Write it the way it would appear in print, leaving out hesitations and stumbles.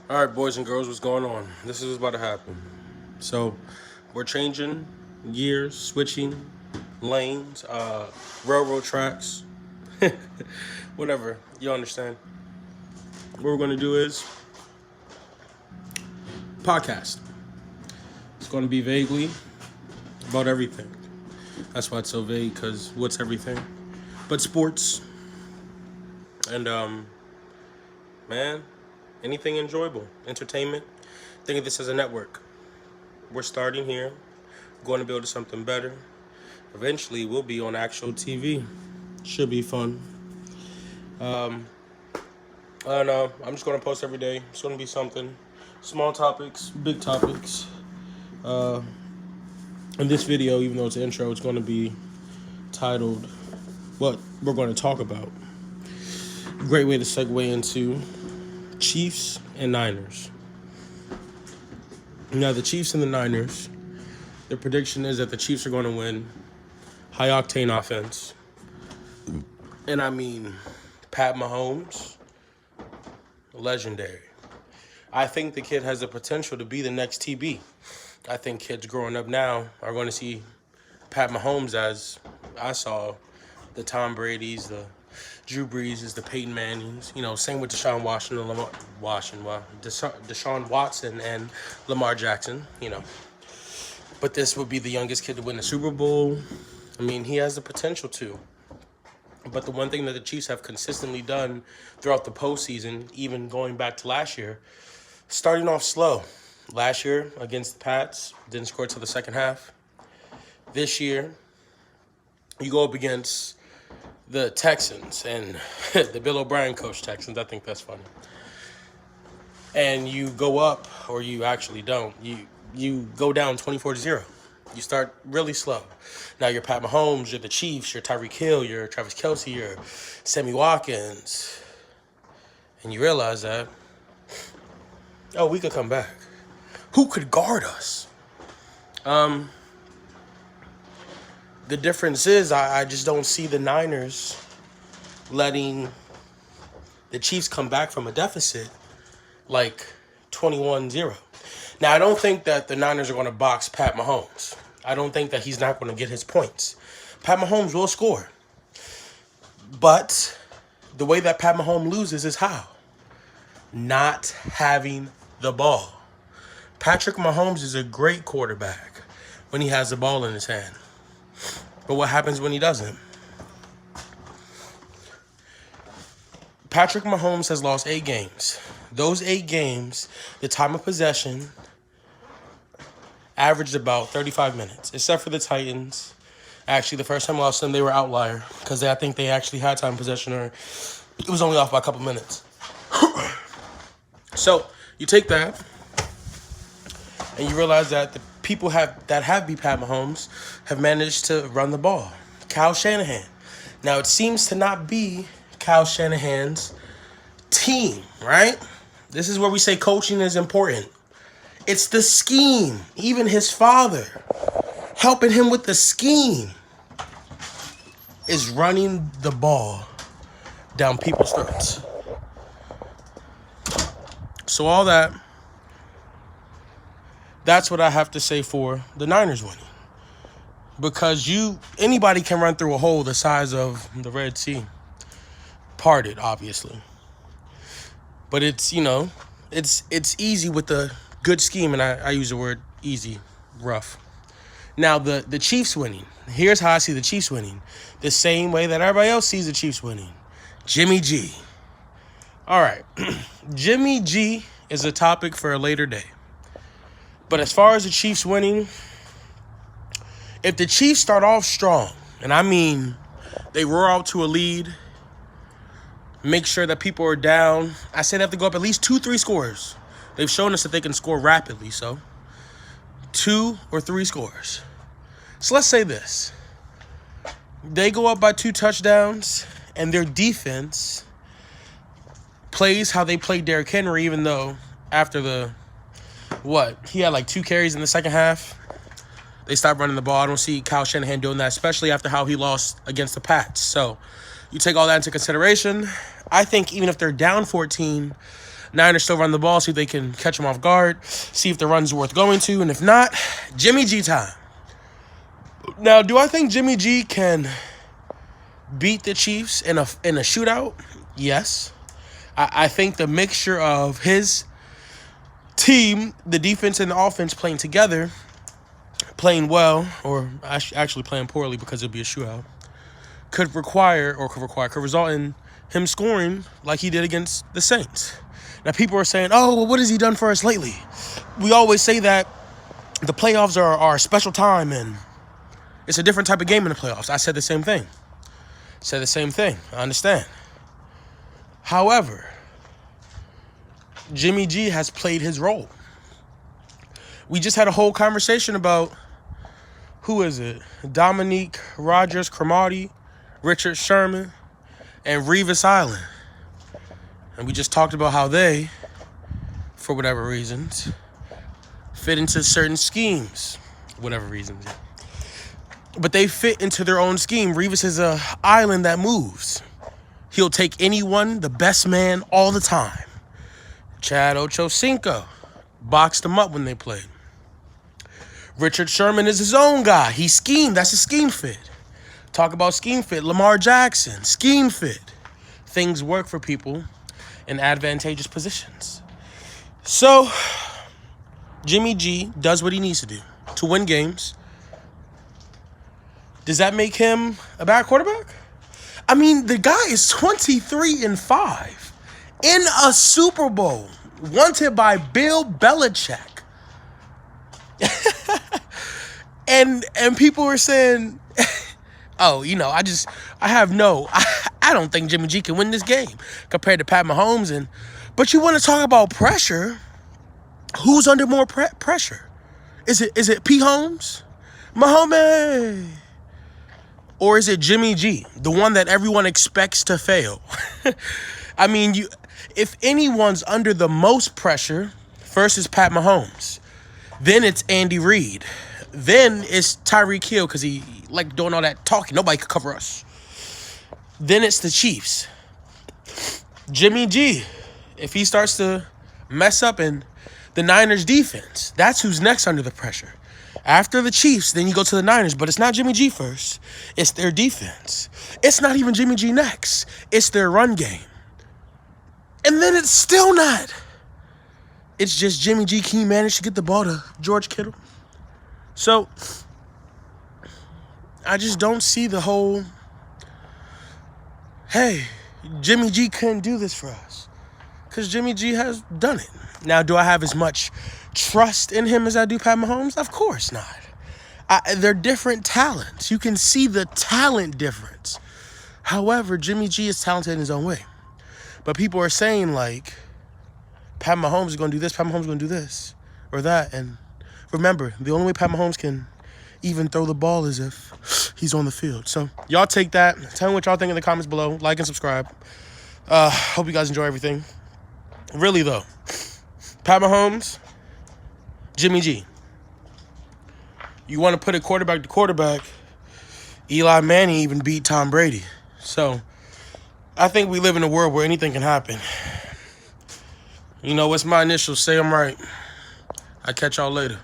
All right, boys and girls, what's going on? This is what's about to happen. So, we're changing gears, switching lanes, railroad tracks, whatever. You understand. What we're going to do is podcast. It's going to be vaguely about everything. That's why it's so vague, because what's everything? But sports and, man, anything enjoyable, entertainment. Think of this as a network. We're starting here, going to build something better. Eventually, we'll be on actual TV. Should be fun. I don't know. I'm just going to post every day. It's going to be something. Small topics, big topics. In this video, even though it's an intro, it's going to be titled what we're going to talk about. Great way to segue into Chiefs and Niners. Now, the Chiefs and the Niners, the prediction is that the Chiefs are going to win. High octane offense. And I mean, Pat Mahomes, legendary. I think the kid has the potential to be the next TB. I think kids growing up now are going to see Pat Mahomes as I saw the Tom Brady's, the Drew Brees, the Peyton Mannings. You know, same with Deshaun Watson and Lamar Jackson. You know, but this would be the youngest kid to win the Super Bowl. I mean, he has the potential to. But the one thing that the Chiefs have consistently done throughout the postseason, even going back to last year, starting off slow. Last year against the Pats, didn't score till the second half. This year, you go up against the Texans and the Bill O'Brien coach Texans. I think that's funny. And you go up, or you actually don't. You go down 24-0. You start really slow. Now you're Pat Mahomes, you're the Chiefs, you're Tyreek Hill, you're Travis Kelce, you're Sammy Watkins. And you realize that, oh, we could come back. Who could guard us? The difference is I just don't see the Niners letting the Chiefs come back from a deficit like 21-0. Now, I don't think that the Niners are going to box Pat Mahomes. I don't think that he's not going to get his points. Pat Mahomes will score. But the way that Pat Mahomes loses is how? Not having the ball. Patrick Mahomes is a great quarterback when he has the ball in his hand. But what happens when he doesn't? Patrick Mahomes has lost 8 games. Those 8 games, the time of possession averaged about 35 minutes, except for the Titans. Actually, the first time I lost them, they were outlier because I think they actually had time possession, or it was only off by a couple minutes. So you take that, and you realize that the people that have beat Pat Mahomes have managed to run the ball. Kyle Shanahan. Now, it seems to not be Kyle Shanahan's team, right? This is where we say coaching is important. It's the scheme. Even his father, helping him with the scheme, is running the ball down people's throats. So all that's what I have to say for the Niners winning. Because anybody can run through a hole the size of the Red Sea. Parted, obviously. But it's easy with the good scheme, and I use the word easy, rough. Now, the Chiefs winning. Here's how I see the Chiefs winning. The same way that everybody else sees the Chiefs winning. Jimmy G. All right. Jimmy G is a topic for a later day. But as far as the Chiefs winning, if the Chiefs start off strong, and I mean they roar out to a lead, make sure that people are down, I say they have to go up at least 2-3 scores. They've shown us that they can score rapidly, so 2 or 3 scores. So let's say this. They go up by 2 touchdowns, and their defense plays how they played Derrick Henry, even though after he had like 2 carries in the second half. They stopped running the ball. I don't see Kyle Shanahan doing that, especially after how he lost against the Pats. So you take all that into consideration. I think even if they're down 14, Niners still run the ball, see if they can catch them off guard, see if the run's worth going to, and if not, Jimmy G time. Now, do I think Jimmy G can beat the Chiefs in a shootout? Yes. I think the mixture of his team, the defense and the offense playing together, playing well, or actually playing poorly because it'll be a shootout, could result in him scoring like he did against the Saints. Now, people are saying, oh, well, what has he done for us lately? We always say that the playoffs are a special time and it's a different type of game in the playoffs. I said the same thing. I understand. However, Jimmy G has played his role. We just had a whole conversation about, who is it? Dominique Rodgers-Cromartie, Richard Sherman, and Revis Island. And we just talked about how they, for whatever reasons, fit into certain schemes. Whatever reasons. But they fit into their own scheme. Revis is an island that moves. He'll take anyone, the best man, all the time. Chad Ochocinco boxed him up when they played. Richard Sherman is his own guy. He schemed. That's a scheme fit. Talk about scheme fit. Lamar Jackson, scheme fit. Things work for people in advantageous positions. So, Jimmy G does what he needs to do to win games. Does that make him a bad quarterback? I mean, the guy is 23-5 in a Super Bowl, wanted by Bill Belichick. and people were saying, oh, I don't think Jimmy G can win this game compared to Pat Mahomes. But you want to talk about pressure? Who's under more pressure? Is it P. Holmes? Mahomes? Or is it Jimmy G, the one that everyone expects to fail? I mean, if anyone's under the most pressure, first is Pat Mahomes. Then it's Andy Reid. Then it's Tyreek Hill because he like doing all that talking. Nobody could cover us. Then it's the Chiefs. Jimmy G, if he starts to mess up in the Niners defense, that's who's next under the pressure. After the Chiefs, then you go to the Niners, but it's not Jimmy G first. It's their defense. It's not even Jimmy G next. It's their run game. And then it's still not. It's just Jimmy G. Can he manage to get the ball to George Kittle? So, I just don't see the whole, hey, Jimmy G couldn't do this for us. Because Jimmy G has done it. Now, do I have as much trust in him as I do Pat Mahomes? Of course not. They're different talents. You can see the talent difference. However, Jimmy G is talented in his own way. But people are saying, like, Pat Mahomes is going to do this, Pat Mahomes is going to do this or that. And remember, the only way Pat Mahomes can even throw the ball is if he's on the field. So, y'all take that. Tell me what y'all think in the comments below. Like and subscribe. Hope you guys enjoy everything. Really, though, Pat Mahomes, Jimmy G. You want to put it quarterback to quarterback, Eli Manning even beat Tom Brady. So, I think we live in a world where anything can happen. You know, what's my initials? Say I'm right. I'll catch y'all later.